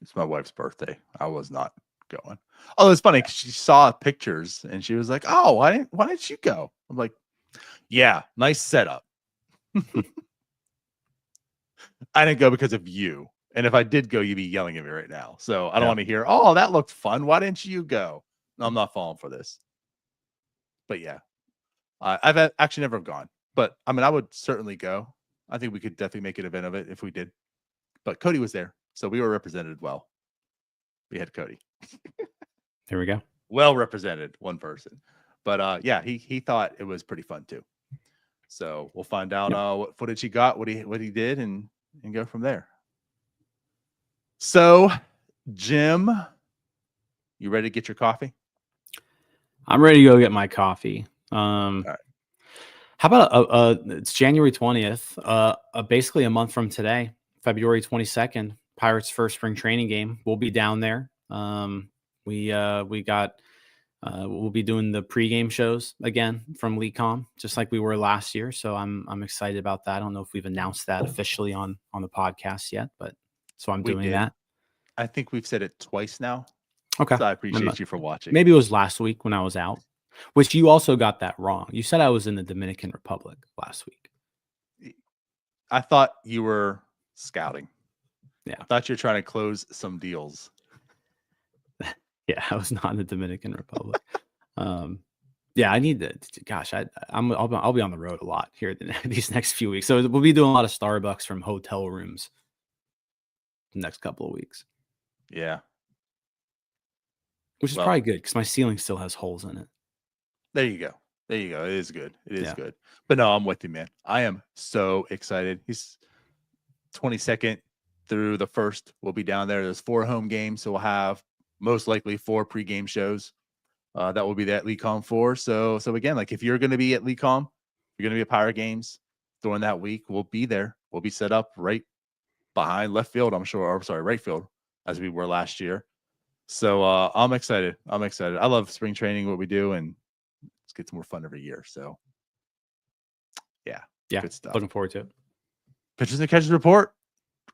it's my wife's birthday. I was not going. Oh, it's funny because she saw pictures and she was like, "Oh, why didn't you go?" I'm like, "Yeah, nice setup." I didn't go because of you. And if I did go, you'd be yelling at me right now. So I don't want to hear, "Oh, that looked fun. Why didn't you go?" No, I'm not falling for this. But yeah, I've actually never gone. But I mean, I would certainly go. I think we could definitely make an event of it if we did. But Cody was there, so we were represented well. We had Cody. There we go. Well represented, one person. But yeah, he thought it was pretty fun too. So we'll find out what footage he got, what he did, and go from there. So, Jim, you ready to get your coffee? I'm ready to go get my coffee. All right. How about it's January 20th, basically a month from today, February 22nd, Pirates' first spring training game. We'll be down there. We'll be doing the pregame shows again from LeCom, just like we were last year. So I'm excited about that. I don't know if we've announced that officially on the podcast yet, but so I'm doing that. I think we've said it twice now. Okay. So I appreciate you for watching. Maybe it was last week when I was out, which you also got that wrong. You said I was in the Dominican Republic last week. I thought you were scouting. Yeah. I thought you were trying to close some deals. Yeah, I was not in the Dominican Republic. Yeah, I need to. Gosh, I'll be on the road a lot here these next few weeks. So we'll be doing a lot of Starbucks from hotel rooms the next couple of weeks. Yeah, which is probably good because my ceiling still has holes in it. There you go. It is good. It is good. But no, I'm with you, man. I am so excited. He's 22nd through the 1st. We'll be down there. There's 4 home games, so we'll have most likely 4 pregame shows. That will be at LeCom 4. So again, like if you're going to be at LeCom, you're going to be at Pirate Games during that week, we'll be there. We'll be set up right behind left field, I'm sure. Or sorry, right field, as we were last year. So I'm excited. I love spring training, what we do, and it gets more fun every year. So yeah, good stuff. Looking forward to it. Pitchers and Catchers report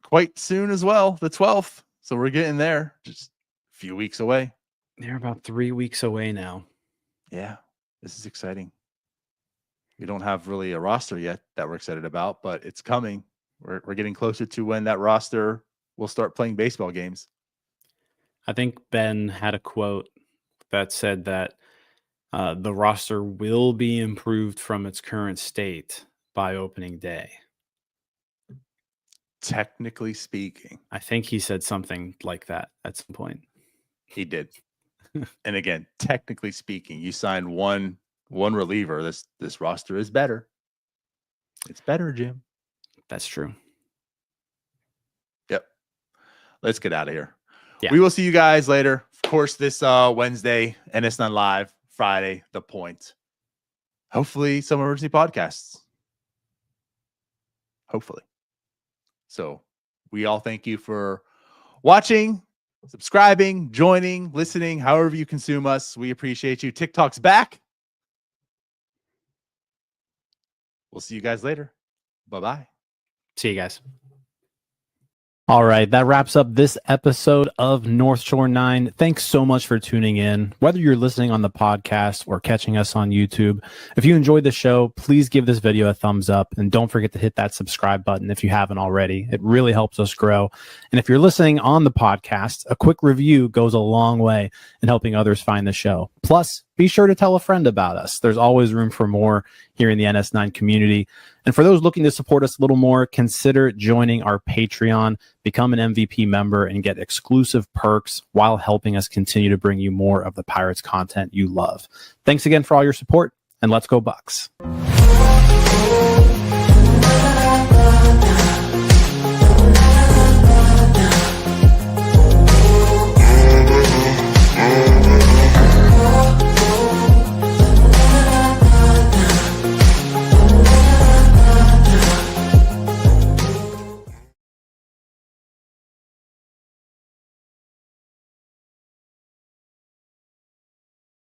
quite soon as well, the 12th. So we're getting there, just a few weeks away. They're about 3 weeks away now. Yeah, this is exciting. We don't have really a roster yet that we're excited about, but it's coming. We're getting closer to when that roster will start playing baseball games. I think Ben had a quote that said that the roster will be improved from its current state by opening day. Technically speaking. I think he said something like that at some point. He did. And again, technically speaking, you signed one reliever. This roster is better. It's better, Jim. That's true. Yep. Let's get out of here. Yeah. We will see you guys later. Of course, this Wednesday, NS9 Live, Friday, The Point. Hopefully some emergency podcasts. Hopefully. So we all thank you for watching, subscribing, joining, listening, however you consume us. We appreciate you. TikTok's back. We'll see you guys later. Bye-bye. See you guys. All right, that wraps up this episode of North Shore 9. Thanks so much for tuning in. Whether you're listening on the podcast or catching us on YouTube, if you enjoyed the show, please give this video a thumbs up and don't forget to hit that subscribe button if you haven't already. It really helps us grow. And if you're listening on the podcast, a quick review goes a long way in helping others find the show. Plus, be sure to tell a friend about us. There's always room for more here in the NS9 community. And for those looking to support us a little more, consider joining our Patreon, become an MVP member, and get exclusive perks while helping us continue to bring you more of the Pirates content you love. Thanks again for all your support, and let's go Bucks.